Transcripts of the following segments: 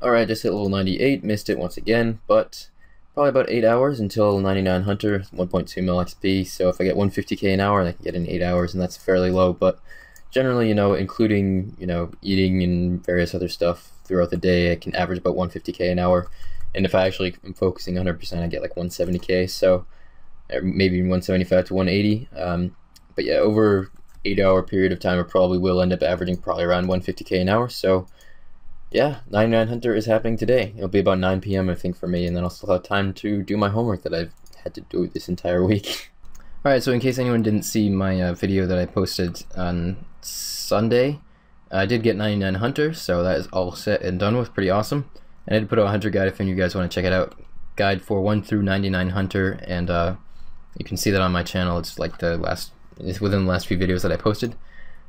Alright, just hit level 98, missed it once again, but probably about 8 hours until 99 Hunter, 1.2 mil XP, so if I get 150k an hour, I can get in 8 hours, and that's fairly low, but generally, including, eating and various other stuff throughout the day, I can average about 150k an hour, and if I actually am focusing 100%, I get like 170k, so maybe 175 to 180, but yeah, over 8 hour period of time, I probably will end up averaging probably around 150k an hour, so yeah, 99 Hunter is happening today. It'll be about 9 p.m. I think for me, and then I'll still have time to do my homework that I've had to do this entire week. Alright, so in case anyone didn't see my video that I posted on Sunday, I did get 99 Hunter, so that is all set and done with, pretty awesome. And I did put out a Hunter guide if any of you guys want to check it out. Guide for 1 through 99 Hunter, and you can see that on my channel. It's like it's within the last few videos that I posted.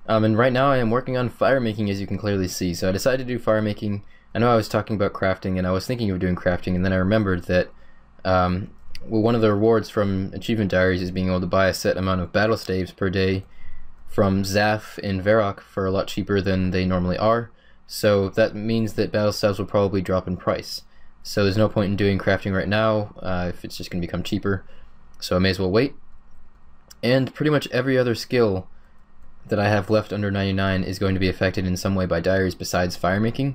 And right now I am working on firemaking, as you can clearly see. So I decided to do firemaking. I know I was talking about crafting, and I was thinking of doing crafting, and then I remembered that well, one of the rewards from achievement diaries is being able to buy a set amount of battle staves per day from Zaf and Varrock for a lot cheaper than they normally are. So that means that battle staves will probably drop in price. So there's no point in doing crafting right now if it's just going to become cheaper. So I may as well wait. And pretty much every other skill that I have left under 99 is going to be affected in some way by diaries besides firemaking.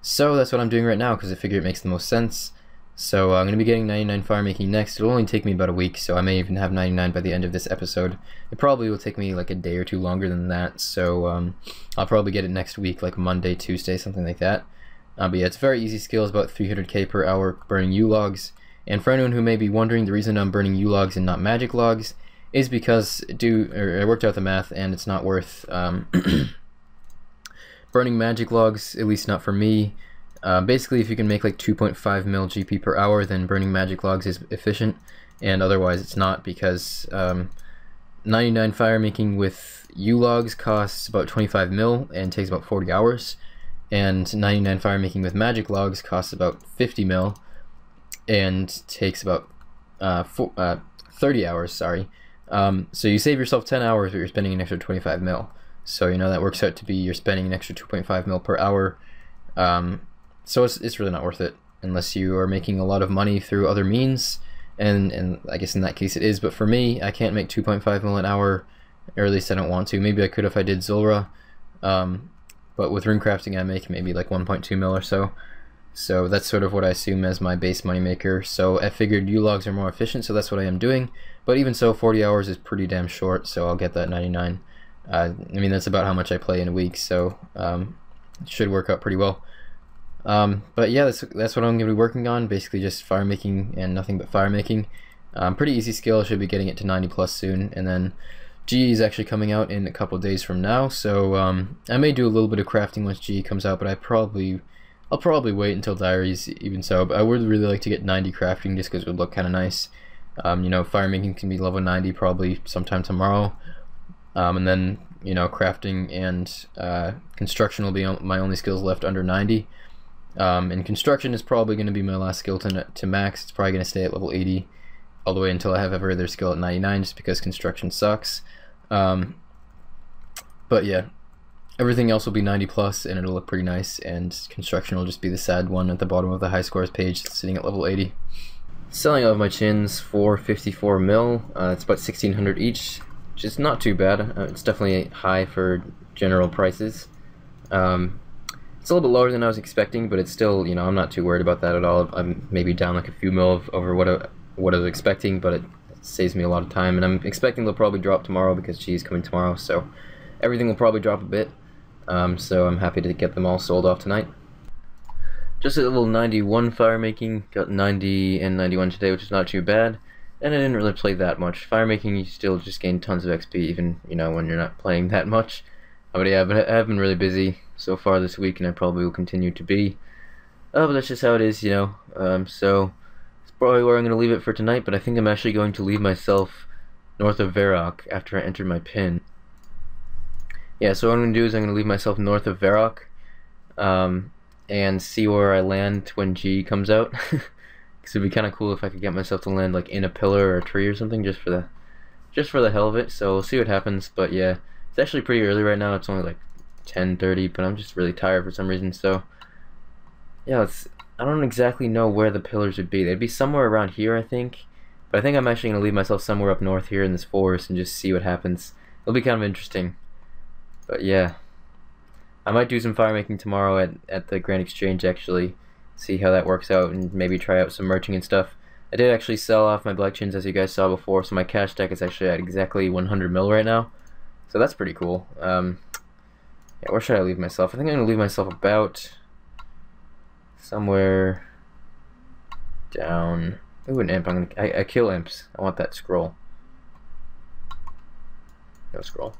So that's what I'm doing right now because I figure it makes the most sense. So I'm going to be getting 99 firemaking next. It'll only take me about a week, so I may even have 99 by the end of this episode. It probably will take me like a day or two longer than that, so I'll probably get it next week, like Monday, Tuesday, something like that. But yeah, it's a very easy skill. It's about 300k per hour burning U-logs. And for anyone who may be wondering, the reason I'm burning U-logs and not magic logs is because I worked out the math, and it's not worth burning magic logs, at least not for me. Basically, if you can make like 2.5 mil GP per hour, then burning magic logs is efficient, and otherwise it's not, because 99 firemaking with U-logs costs about 25 mil and takes about 40 hours, and 99 firemaking with magic logs costs about 50 mil and takes about 30 hours, sorry. So you save yourself 10 hours, but you're spending an extra 25 mil. So that works out to be you're spending an extra 2.5 mil per hour. So it's really not worth it unless you are making a lot of money through other means, and I guess in that case it is. But for me, I can't make 2.5 mil an hour, or at least I don't want to. Maybe I could if I did Zulrah, but with runecrafting I make maybe like 1.2 mil or so. So that's sort of what I assume as my base money maker. So I figured U-logs are more efficient, so that's what I am doing. But even so, 40 hours is pretty damn short, so I'll get that 99. I mean, that's about how much I play in a week, so it should work out pretty well. But yeah, that's what I'm going to be working on, basically just firemaking and nothing but firemaking. Pretty easy skill, I should be getting it to 90 plus soon, and then GE is actually coming out in a couple days from now, so I may do a little bit of crafting once GE comes out, but I'll probably wait until diaries, even so. But I would really like to get 90 crafting just because it would look kind of nice. Firemaking can be level 90 probably sometime tomorrow, and then crafting and construction will be my only skills left under 90. And construction is probably going to be my last skill to max. It's probably going to stay at level 80 all the way until I have every other skill at 99, just because construction sucks. But yeah, everything else will be 90 plus, and it'll look pretty nice, and construction will just be the sad one at the bottom of the high scores page, sitting at level 80. Selling all of my chins for 54 mil. It's about 1,600 each, which is not too bad. It's definitely high for general prices. It's a little bit lower than I was expecting, but it's still, I'm not too worried about that at all. I'm maybe down like a few mil over what I was expecting, but it saves me a lot of time, and I'm expecting they'll probably drop tomorrow because G is coming tomorrow, so everything will probably drop a bit. So I'm happy to get them all sold off tonight. Just at level 91 firemaking, got 90 and 91 today, which is not too bad, and I didn't really play that much. Firemaking, you still just gain tons of XP, even when you're not playing that much. But yeah, I have been really busy so far this week, and I probably will continue to be. But that's just how it is, So it's probably where I'm going to leave it for tonight, but I think I'm actually going to leave myself north of Varrock after I enter my pin. Yeah, so what I'm going to do is I'm going to leave myself north of Varrock, and see where I land when G comes out. Because it'd be kind of cool if I could get myself to land like in a pillar or a tree or something, just for the hell of it. So we'll see what happens. But yeah, it's actually pretty early right now. It's only like 10:30, but I'm just really tired for some reason. So Yeah, I don't exactly know where the pillars would be. They'd be somewhere around here, I think. But I think I'm actually going to leave myself somewhere up north here in this forest and just see what happens. It'll be kind of interesting. But yeah. I might do some fire making tomorrow at the Grand Exchange, actually. See how that works out and maybe try out some merching and stuff. I did actually sell off my black chins, as you guys saw before, so my cash stack is actually at exactly 100 mil right now. So that's pretty cool. Yeah, where should I leave myself? I think I'm going to leave myself about somewhere down. Ooh, an imp. I kill imps. I want that scroll. No scroll.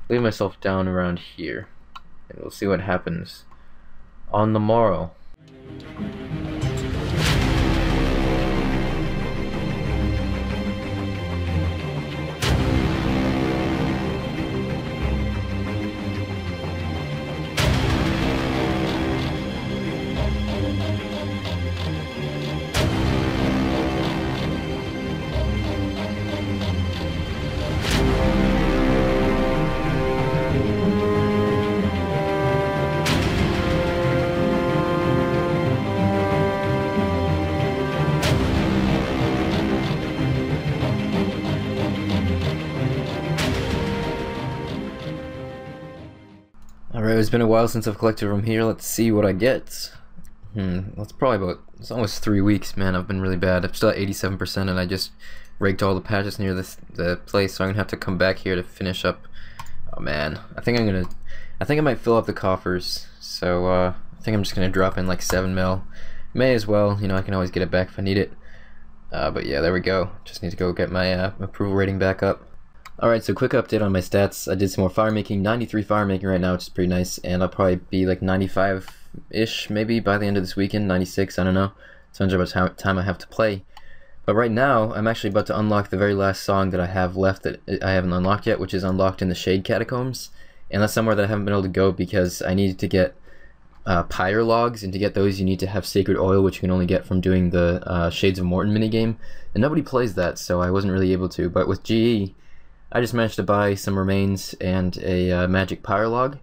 Leave myself down around here, and we'll see what happens on the morrow. Alright, it's been a while since I've collected from here. Let's see what I get. That's probably it's almost 3 weeks, man. I've been really bad. I'm still at 87% and I just raked all the patches near the place, so I'm gonna have to come back here to finish up. Oh man, I think I might fill up the coffers, so I think I'm just gonna drop in like 7 mil. May as well, you know, I can always get it back if I need it. But yeah, there we go. Just need to go get my approval rating back up. Alright, so quick update on my stats. I did some more fire making, 93 fire making right now, which is pretty nice, and I'll probably be like 95-ish maybe by the end of this weekend, 96, I don't know. Depends on how much time I have to play. But right now, I'm actually about to unlock the very last song that I have left that I haven't unlocked yet, which is unlocked in the Shade Catacombs. And that's somewhere that I haven't been able to go because I needed to get pyre logs, and to get those you need to have Sacred Oil, which you can only get from doing the Shades of Morton minigame. And nobody plays that, so I wasn't really able to. But with GE, I just managed to buy some remains and a magic pyre log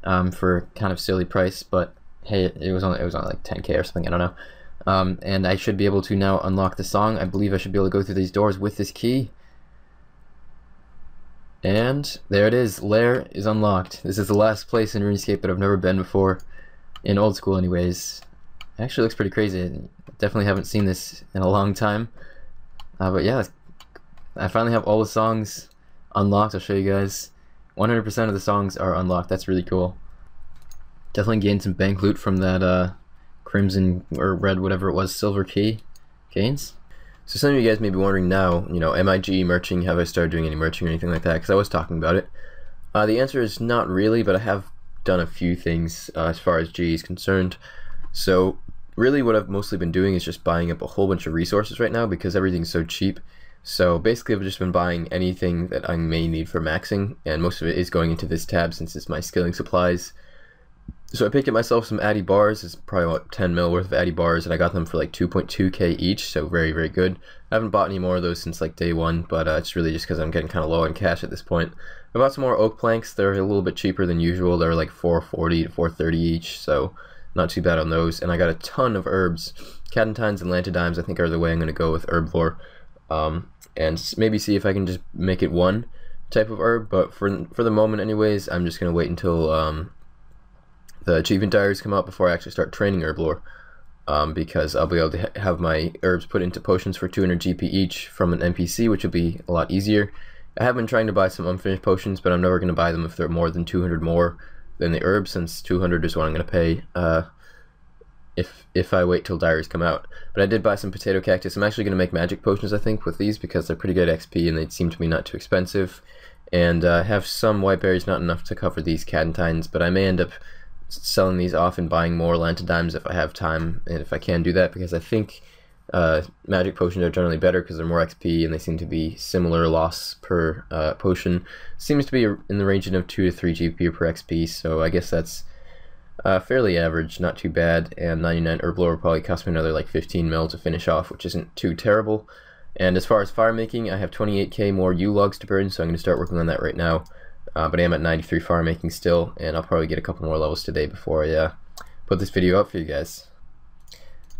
for kind of silly price, but hey, it was only like 10k or something, I don't know. And I should be able to now unlock the song. I believe I should be able to go through these doors with this key. And there it is, Lair is unlocked. This is the last place in RuneScape that I've never been before, in old school anyways. It actually looks pretty crazy. Definitely haven't seen this in a long time. But yeah, I finally have all the songs unlocked. I'll show you guys. 100% of the songs are unlocked. That's really cool. Definitely gained some bank loot from that crimson or red, whatever it was, silver key gains. So some of you guys may be wondering now, you know, am I GE merching? Have I started doing any merching or anything like that? Because I was talking about it. The answer is not really, but I have done a few things as far as GE is concerned. So really what I've mostly been doing is just buying up a whole bunch of resources right now because everything's so cheap. So basically I've just been buying anything that I may need for maxing, and most of it is going into this tab since it's my skilling supplies. So I picked up myself some Addy bars. It's probably about 10 mil worth of Addy bars, and I got them for like 2.2k each, so very, very good. I haven't bought any more of those since like day one, but it's really just because I'm getting kind of low on cash at this point. I bought some more oak planks. They're a little bit cheaper than usual. They're like 440 to 430 each, so not too bad on those. And I got a ton of herbs. Catentines and Lantidimes I think are the way I'm going to go with herb lore. And maybe see if I can just make it one type of herb, but for the moment anyways, I'm just going to wait until the achievement diaries come out before I actually start training herb lore, because I'll be able to have my herbs put into potions for 200 GP each from an NPC, which will be a lot easier. I have been trying to buy some unfinished potions, but I'm never going to buy them if they're more than 200 more than the herbs, since 200 is what I'm going to pay if I wait till diaries come out. But I did buy some potato cactus. I'm actually going to make magic potions, I think, with these because they're pretty good XP and they seem to be not too expensive. And I have some white berries, not enough to cover these catentines, but I may end up selling these off and buying more Lantidimes if I have time and if I can do that, because I think magic potions are generally better because they're more XP and they seem to be similar loss per potion. Seems to be in the region of 2 to 3 GP per XP, so I guess that's fairly average, not too bad, and 99 herb lore will probably cost me another like 15 mil to finish off, which isn't too terrible. And as far as fire making, I have 28k more U logs to burn, so I'm going to start working on that right now. But I am at 93 fire making still, and I'll probably get a couple more levels today before I put this video up for you guys.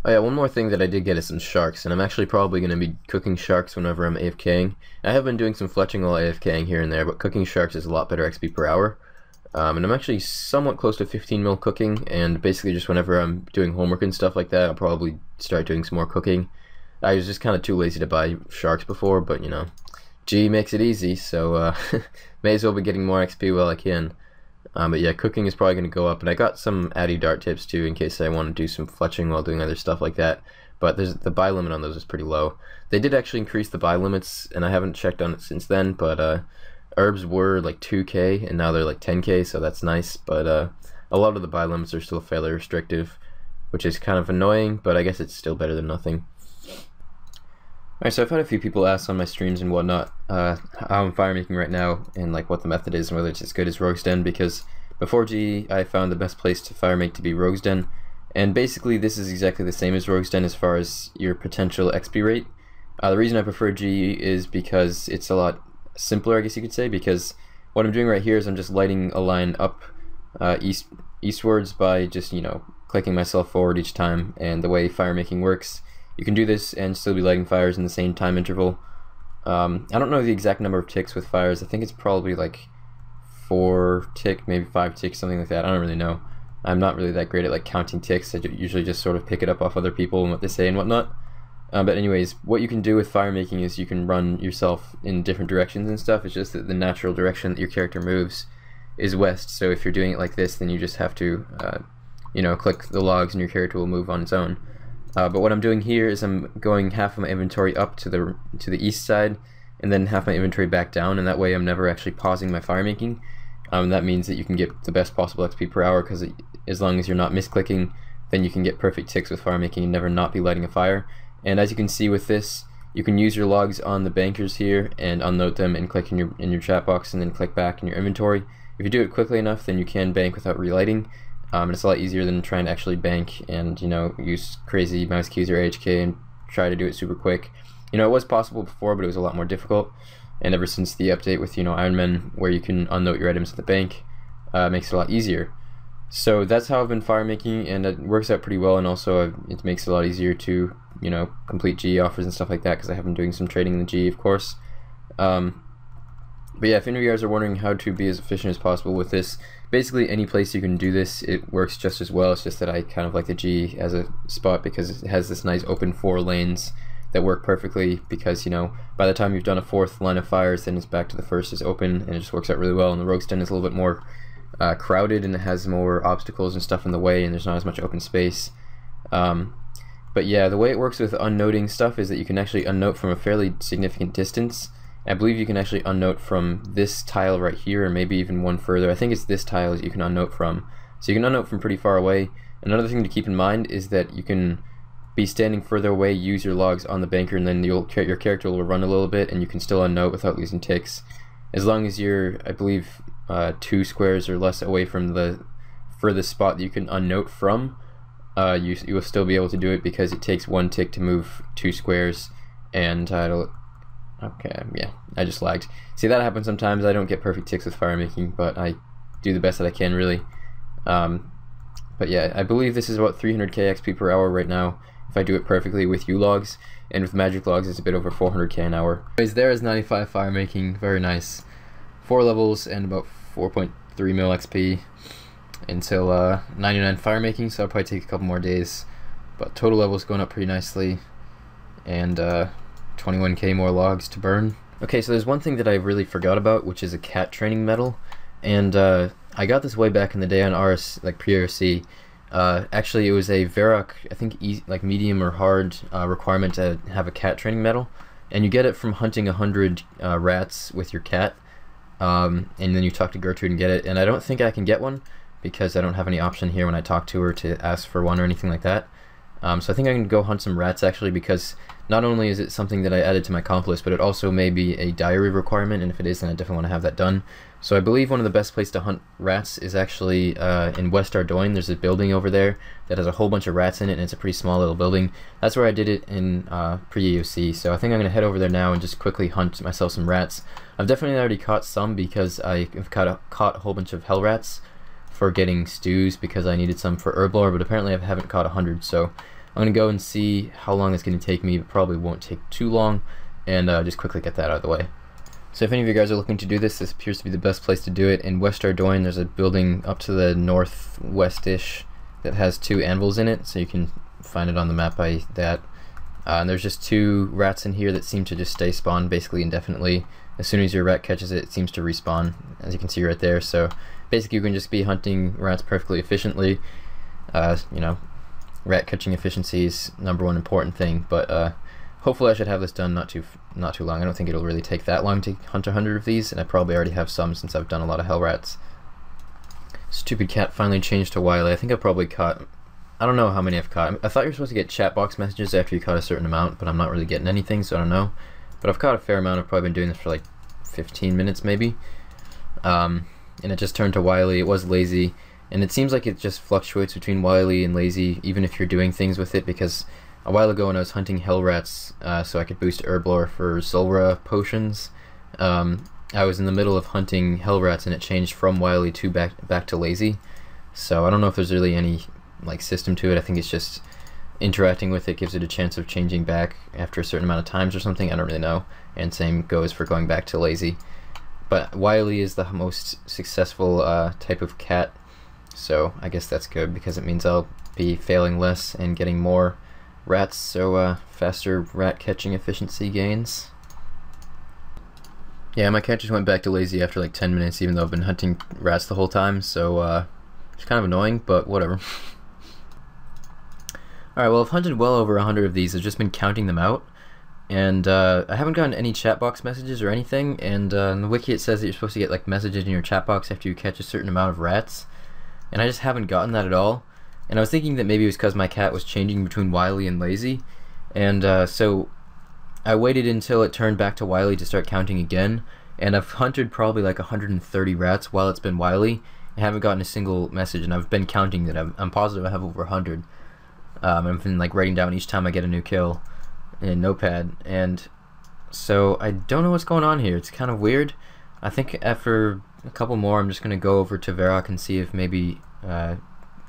Oh yeah, one more thing that I did get is some sharks, and I'm actually probably going to be cooking sharks whenever I'm AFKing. I have been doing some fletching while AFKing here and there, but cooking sharks is a lot better XP per hour. And I'm actually somewhat close to 15 mil cooking, and basically just whenever I'm doing homework and stuff like that, I'll probably start doing some more cooking. I was just kind of too lazy to buy sharks before, but you know, G makes it easy, so may as well be getting more XP while I can. But yeah, cooking is probably going to go up, and I got some Addy Dart tips too in case I want to do some fletching while doing other stuff like that. But the buy limit on those is pretty low. They did actually increase the buy limits, and I haven't checked on it since then, but herbs were like 2k, and now they're like 10k, so that's nice. But a lot of the buy limits are still fairly restrictive, which is kind of annoying, but I guess it's still better than nothing. Alright, so I've had a few people ask on my streams and whatnot how I'm firemaking right now and like what the method is and whether it's as good as Rogue's Den, because before G I found the best place to firemake to be Rogue's Den, and basically this is exactly the same as Rogue's Den as far as your potential XP rate. The reason I prefer G is because it's a lot simpler, I guess you could say, because what I'm doing right here is I'm just lighting a line up eastwards by just, you know, clicking myself forward each time, and the way firemaking works, you can do this and still be lighting fires in the same time interval. I don't know the exact number of ticks with fires. I think it's probably like 4 tick, maybe 5 ticks, something like that. I don't really know. I'm not really that great at like counting ticks. I usually just sort of pick it up off other people and what they say and whatnot. But anyways, what you can do with firemaking is you can run yourself in different directions and stuff. It's just that the natural direction that your character moves is west. So if you're doing it like this, then you just have to, you know, click the logs and your character will move on its own. But what I'm doing here is I'm going half of my inventory up to the east side, and then half my inventory back down, and that way I'm never actually pausing my firemaking. That means that you can get the best possible XP per hour, because as long as you're not misclicking, then you can get perfect ticks with firemaking and never not be lighting a fire. And as you can see with this, you can use your logs on the bankers here and unnote them and click in your chat box and then click back in your inventory. If you do it quickly enough, then you can bank without relighting. And it's a lot easier than trying to actually bank and, you know, use crazy mouse keys or AHK and try to do it super quick. You know, it was possible before, but it was a lot more difficult. And ever since the update with, you know, Iron Man, where you can unnote your items at the bank, makes it a lot easier. So that's how I've been firemaking, and it works out pretty well. And also, it makes it a lot easier to, you know, complete G offers and stuff like that, because I have been doing some trading in the G, of course. But yeah, if any of you guys are wondering how to be as efficient as possible with this, basically any place you can do this, it works just as well. It's just that I kind of like the G as a spot because it has this nice open 4 lanes that work perfectly, because, you know, by the time you've done a 4th line of fires, then it's back to the 1st is open, and it just works out really well. And the Rogue's Den is a little bit more crowded, and it has more obstacles and stuff in the way, and there's not as much open space. But yeah, the way it works with unnoting stuff is that you can actually unnote from a fairly significant distance. I believe you can actually unnote from this tile right here, or maybe even one further. I think it's this tile that you can unnote from. So you can unnote from pretty far away. Another thing to keep in mind is that you can be standing further away, use your logs on the banker, and then your character will run a little bit, and you can still unnote without losing ticks. As long as you're, I believe, 2 squares or less away from the furthest spot that you can unnote from, you will still be able to do it, because it takes 1 tick to move 2 squares, and it'll... Okay, yeah, I just lagged. See, that happens sometimes. I don't get perfect ticks with firemaking, but I do the best that I can, really. But yeah, I believe this is about 300k XP per hour right now, if I do it perfectly with U-logs, and with magic logs it's a bit over 400k an hour. Anyways, there is 95 firemaking, very nice. 4 levels and about 4.3 mil XP until 99 firemaking, so I'll probably take a couple more days. But total levels going up pretty nicely, and 21k more logs to burn. Okay, so there's one thing that I really forgot about, which is a cat training medal, and I got this way back in the day on RS, like pre-RC. Actually, it was a Varrock, I think like medium or hard requirement to have a cat training medal, and you get it from hunting 100 rats with your cat, and then you talk to Gertrude and get it. And I don't think I can get one because I don't have any option here when I talk to her to ask for one or anything like that. So I think I can go hunt some rats, actually, because not only is it something that I added to my comp list, but it also may be a diary requirement, and if it is, then I definitely want to have that done. So I believe one of the best places to hunt rats is actually in West Ardoyne. There's a building over there that has a whole bunch of rats in it, and it's a pretty small little building. That's where I did it in pre-AOC, so I think I'm going to head over there now and just quickly hunt myself some rats. I've definitely already caught some because I've caught a whole bunch of hell rats for getting stews because I needed some for herblore, but apparently I haven't caught 100, so I'm gonna go and see how long it's gonna take me. It probably won't take too long, and just quickly get that out of the way. So if any of you guys are looking to do this, this appears to be the best place to do it. In West Ardoyne, there's a building up to the northwest-ish that has 2 anvils in it, so you can find it on the map by that. And there's just 2 rats in here that seem to just stay spawned basically indefinitely. As soon as your rat catches it, it seems to respawn, as you can see right there. So basically you can just be hunting rats perfectly efficiently. You know, rat catching efficiency is #1 important thing, but hopefully I should have this done not too long. I don't think it'll really take that long to hunt 100 of these, and I probably already have some since I've done a lot of hell rats. Stupid cat finally changed to Wily. I think I've probably caught, I don't know how many I've caught. I thought you were supposed to get chat box messages after you caught a certain amount, but I'm not really getting anything, so I don't know. But I've caught a fair amount. I've probably been doing this for like 15 minutes maybe. And it just turned to Wily. It was lazy, and it seems like it just fluctuates between Wily and lazy even if you're doing things with it, because a while ago when I was hunting hell rats so I could boost herblore for Zulrah potions, I was in the middle of hunting hell rats and it changed from Wily to back to lazy. So I don't know if there's really any like system to it. I think it's just interacting with it gives it a chance of changing back after a certain amount of times or something. I don't really know. And same goes for going back to lazy. But Wily is the most successful type of cat, so I guess that's good because it means I'll be failing less and getting more rats, so faster rat catching efficiency gains. Yeah, my cat just went back to lazy after like 10 minutes even though I've been hunting rats the whole time, so it's kind of annoying, but whatever. Alright, well I've hunted well over 100 of these. I've just been counting them out, and I haven't gotten any chat box messages or anything, and in the wiki it says that you're supposed to get like messages in your chat box after you catch a certain amount of rats, and I just haven't gotten that at all. And I was thinking that maybe it was because my cat was changing between Wily and lazy, and so I waited until it turned back to Wily to start counting again, and I've hunted probably like 130 rats while it's been Wily. I haven't gotten a single message, and I've been counting that. I'm positive I have over 100. I've been like writing down each time I get a new kill in Notepad, and so I don't know what's going on here. It's kind of weird. I think after a couple more I'm just going to go over to Varrock and see if maybe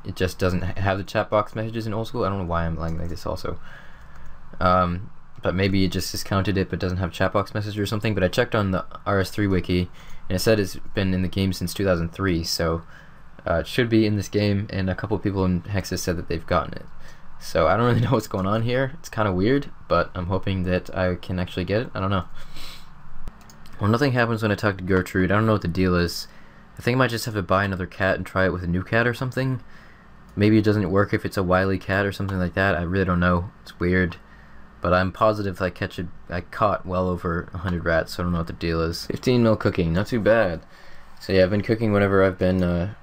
it just doesn't have the chat box messages in old school. I don't know why I'm lying like this also. But maybe it just discounted it but doesn't have chat box message or something. But I checked on the RS3 wiki and it said it's been in the game since 2003, so it should be in this game, and a couple of people in Hexas said that they've gotten it. So I don't really know what's going on here. It's kind of weird, but I'm hoping that I can actually get it. I don't know. Well, nothing happens when I talk to Gertrude. I don't know what the deal is. I think I might just have to buy another cat and try it with a new cat or something. Maybe it doesn't work if it's a Wily cat or something like that. I really don't know. It's weird. But I'm positive I caught well over 100 rats, so I don't know what the deal is. 15 mil cooking, not too bad. So yeah, I've been cooking whenever I've been,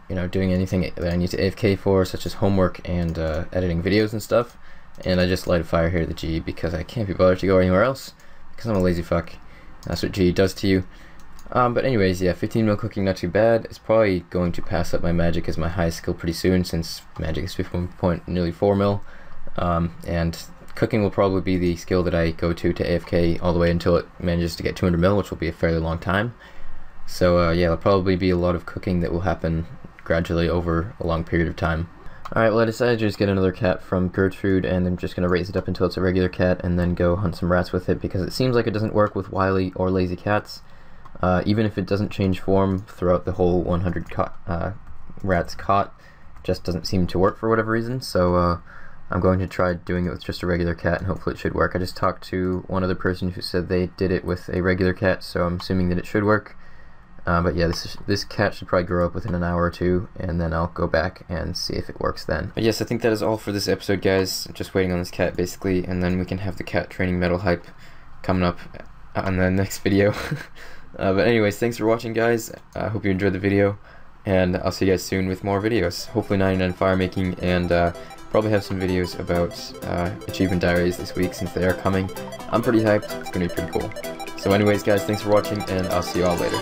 you know, doing anything that I need to AFK for, such as homework and editing videos and stuff. And I just light a fire here at the G because I can't be bothered to go anywhere else because I'm a lazy fuck. That's what G does to you. But anyways, yeah, 15 mil cooking, not too bad. It's probably going to pass up my magic as my highest skill pretty soon, since magic is 51.4 mil. And cooking will probably be the skill that I go to AFK all the way until it manages to get 200 mil, which will be a fairly long time. So yeah, there'll probably be a lot of cooking that will happen gradually over a long period of time. Alright, well I decided to just get another cat from Gertrude, and I'm just going to raise it up until it's a regular cat and then go hunt some rats with it, because it seems like it doesn't work with Wily or lazy cats. Even if it doesn't change form throughout the whole 100 rats caught, it just doesn't seem to work for whatever reason. So I'm going to try doing it with just a regular cat, and hopefully it should work. I just talked to one other person who said they did it with a regular cat, so I'm assuming that it should work. But yeah, this cat should probably grow up within an hour or two, and then I'll go back and see if it works then. But yes, I think that is all for this episode, guys. Just waiting on this cat, basically, and then we can have the cat training metal hype coming up on the next video. But anyways, thanks for watching, guys. I hope you enjoyed the video, and I'll see you guys soon with more videos. Hopefully 99 firemaking, and probably have some videos about achievement diaries this week, since they are coming. I'm pretty hyped. It's going to be pretty cool. So anyways, guys, thanks for watching, and I'll see you all later.